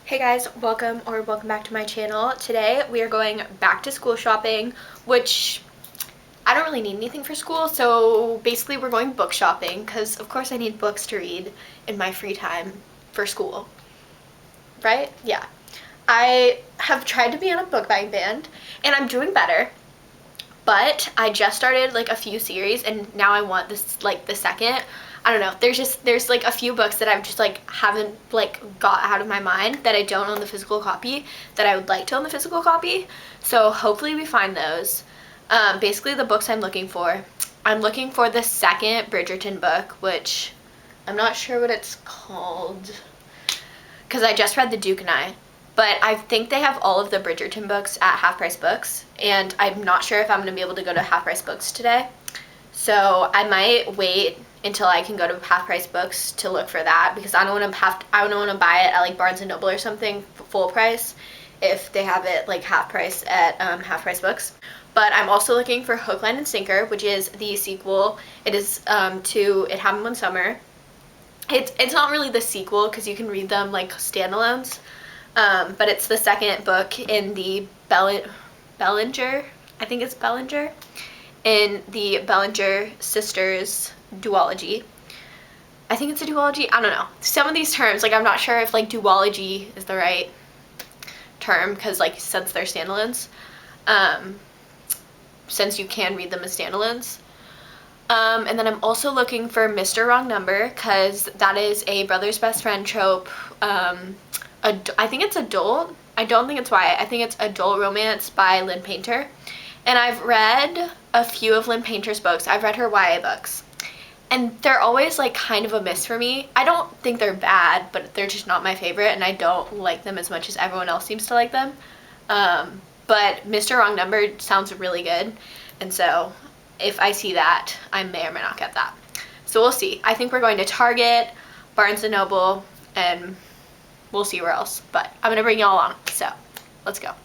Hey guys, welcome back to my channel. Today we are going back to school shopping, which I don't really need anything for school, so basically we're going book shopping because of course I need books to read in my free time for school, right? Yeah. I have tried to be on a book buying band and I'm doing better, but I just started like a few series and now I want this like the second. I don't know. There's like a few books that I've just like haven't like got out of my mind that I don't own the physical copy that I would like to own the physical copy. So hopefully we find those. Basically the books I'm looking for the second Bridgerton book, which I'm not sure what it's called because I just read The Duke and I. But I think they have all of the Bridgerton books at Half Price Books, and I'm not sure if I'm going to be able to go to Half Price Books today. So I might wait until I can go to Half Price Books to look for that because I don't want to buy it at like Barnes & Noble or something full price if they have it like half price at Half Price Books. But I'm also looking for Hook, Line, and Sinker, which is the sequel. It is to It Happened One Summer. It's not really the sequel because you can read them like standalones, but it's the second book in the Bellinger, I think it's Bellinger, in the Bellinger sisters duology. I think it's a duology. I don't know. Some of these terms, like I'm not sure if like duology is the right term because like since they're standalones, since you can read them as standalones. And then I'm also looking for Mr. Wrong Number because that is a brother's best friend trope. I think it's adult. I don't think it's YA. I think it's adult romance by Lynn Painter. And I've read a few of Lynn Painter's books. I've read her YA books. And they're always like kind of a miss for me. I don't think they're bad, but they're just not my favorite and I don't like them as much as everyone else seems to like them. But Mr. Wrong Number sounds really good. And so if I see that, I may or may not get that. So we'll see. I think we're going to Target, Barnes & Noble, and we'll see where else. But I'm going to bring y'all along. So let's go.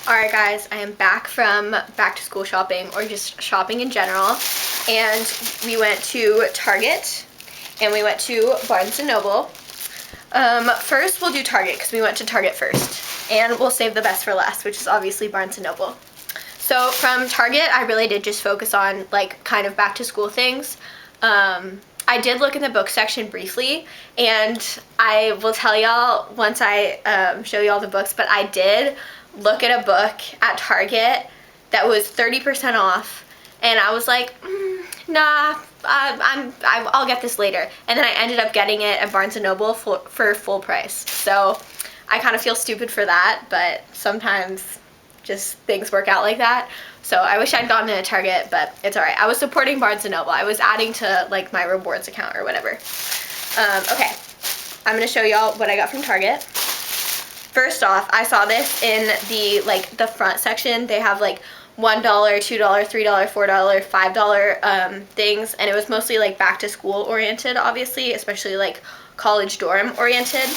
Alright guys, I am back from back to school shopping or just shopping in general, and we went to Target and we went to Barnes & Noble. First we'll do Target because we went to Target first, and we'll save the best for last, which is obviously Barnes & Noble. So from Target I really did just focus on like kind of back to school things. I did look in the book section briefly, and I will tell y'all once I show y'all the books, but I did look at a book at Target that was 30% off, and I was like, nah, I'll get this later. And then I ended up getting it at Barnes & Noble for full price. So I kind of feel stupid for that, but sometimes just things work out like that. So I wish I'd gone to a Target, but it's alright. I was supporting Barnes & Noble. I was adding to like my rewards account or whatever. Okay, I'm going to show y'all what I got from Target. First off, I saw this in the front section. They have like $1, $2, $3, $4, $5 things, and it was mostly like back to school oriented, obviously, especially like college dorm oriented.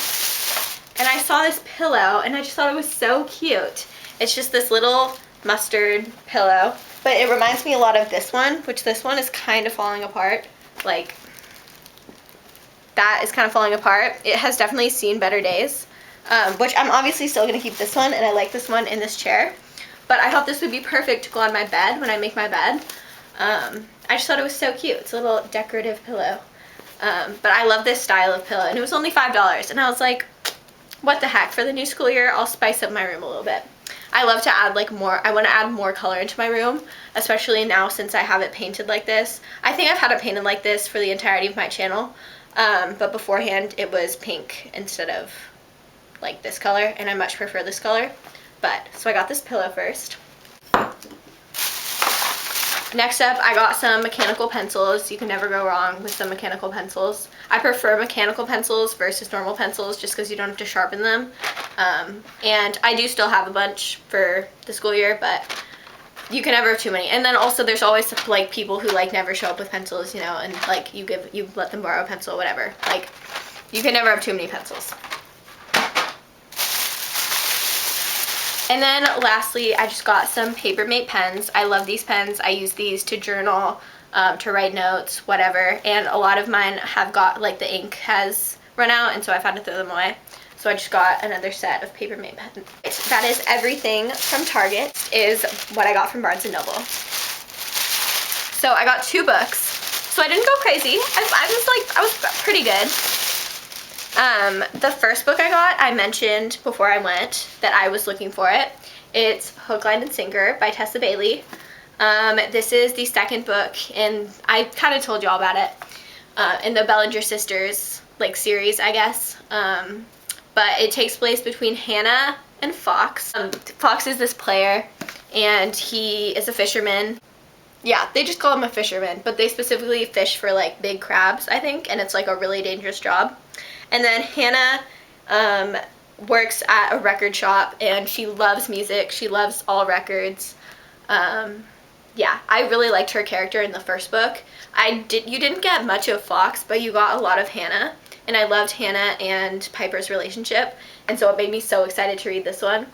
And I saw this pillow and I just thought it was so cute. It's just this little mustard pillow, but it reminds me a lot of this one, which this one is kind of falling apart. Like that is kind of falling apart. It has definitely seen better days. Which I'm obviously still going to keep this one, and I like this one in this chair. But I thought this would be perfect to go on my bed when I make my bed. I just thought it was so cute. It's a little decorative pillow. But I love this style of pillow, and it was only $5, and I was like, what the heck, for the new school year, I'll spice up my room a little bit. I love to add like more, I want to add more color into my room, especially now since I have it painted like this. I think I've had it painted like this for the entirety of my channel, but beforehand it was pink instead of like this color, and I much prefer this color. But, so I got this pillow first. Next up, I got some mechanical pencils. You can never go wrong with some mechanical pencils. I prefer mechanical pencils versus normal pencils just because you don't have to sharpen them. And I do still have a bunch for the school year, but you can never have too many. And then also there's always like people who like never show up with pencils, you know, and like you let them borrow a pencil or whatever. Like, you can never have too many pencils. And then lastly, I just got some Papermate pens. I love these pens. I use these to journal, to write notes, whatever. And a lot of mine have got, like, the ink has run out, and so I've had to throw them away. So I just got another set of Papermate pens. That is everything from Target, is what I got from Barnes & Noble. So I got 2 books. So I didn't go crazy. I was pretty good. The first book I got, I mentioned before I went that I was looking for it. It's Hook, Line, and Sinker by Tessa Bailey. This is the second book, and I kind of told you all about it, in the Bellinger Sisters, like, series, I guess. But it takes place between Hannah and Fox. Fox is this player, and he is a fisherman. Yeah, they just call him a fisherman, but they specifically fish for, like, big crabs, I think, and it's, like, a really dangerous job. And then Hannah works at a record shop, and she loves music. She loves all records. Yeah, I really liked her character in the first book. You didn't get much of Fox, but you got a lot of Hannah, and I loved Hannah and Piper's relationship, and so it made me so excited to read this one.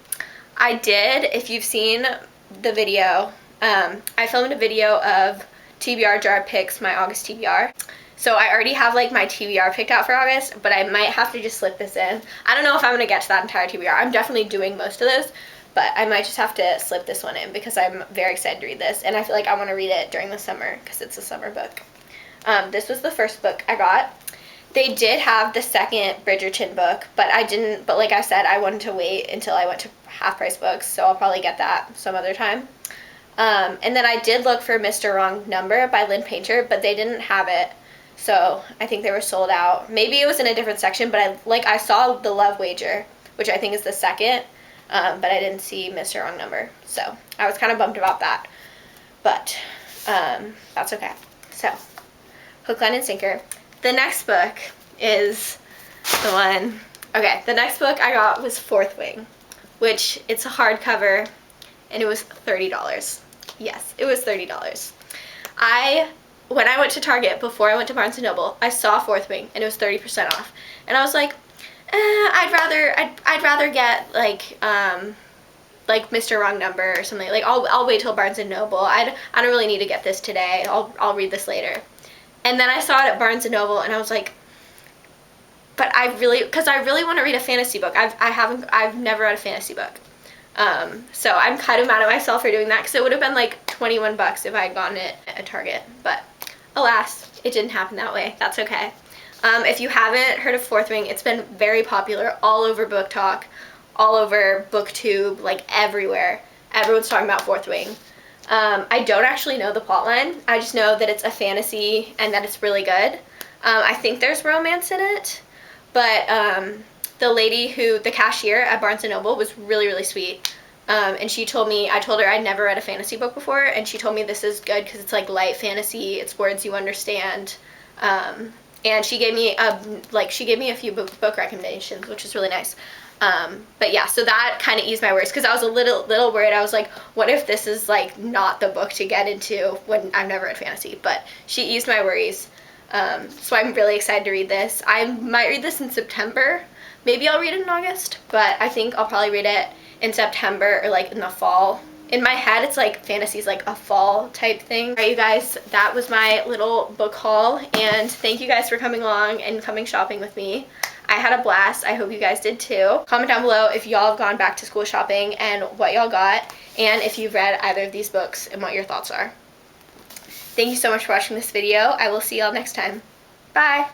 I did, if you've seen the video, I filmed a video of TBR Jar Picks my August TBR. So I already have, like, my TBR picked out for August, but I might have to just slip this in. I don't know if I'm going to get to that entire TBR. I'm definitely doing most of those, but I might just have to slip this one in because I'm very excited to read this, and I feel like I want to read it during the summer because it's a summer book. This was the first book I got. They did have the second Bridgerton book, but I didn't, but like I said, I wanted to wait until I went to Half Price Books, so I'll probably get that some other time. And then I did look for Mr. Wrong Number by Lynn Painter, but they didn't have it. So I think they were sold out. Maybe it was in a different section, but I saw The Love Wager, which I think is the second, but I didn't see Mr. Wrong Number. So I was kind of bummed about that, but that's okay. So Hook, Line, and Sinker. The next book is the one, okay, the next book I got was Fourth Wing, which it's a hardcover, and it was $30. Yes, it was $30. When I went to Target before I went to Barnes & Noble, I saw Fourth Wing, and it was 30% off. And I was like, I'd rather get, like Mr. Wrong Number or something. Like, I'll wait till Barnes & Noble. I don't really need to get this today. I'll read this later. And then I saw it at Barnes & Noble, and I was like, but because I really want to read a fantasy book. I've never read a fantasy book. So I'm kind of mad at myself for doing that, because it would have been like 21 bucks if I had gotten it at Target, but alas, it didn't happen that way. That's okay. If you haven't heard of Fourth Wing, it's been very popular all over Book Talk, all over BookTube, like everywhere. Everyone's talking about Fourth Wing. I don't actually know the plotline. I just know that it's a fantasy and that it's really good. I think there's romance in it, but the lady the cashier at Barnes & Noble was really, really sweet. And she told me, I told her I'd never read a fantasy book before, and she told me this is good because it's like light fantasy, it's words you understand. And she gave me a few book recommendations, which is really nice. But yeah, so that kind of eased my worries, because I was a little worried. I was like, what if this is like not the book to get into when I've never read fantasy? But she eased my worries. So I'm really excited to read this. I might read this in September. Maybe I'll read it in August, but I think I'll probably read it in September or like in the fall. In my head, it's like fantasy's like a fall type thing. Alright, you guys, that was my little book haul, and thank you guys for coming along and coming shopping with me. I had a blast. I hope you guys did too. Comment down below if y'all have gone back to school shopping and what y'all got, and if you've read either of these books and what your thoughts are. Thank you so much for watching this video. I will see y'all next time. Bye!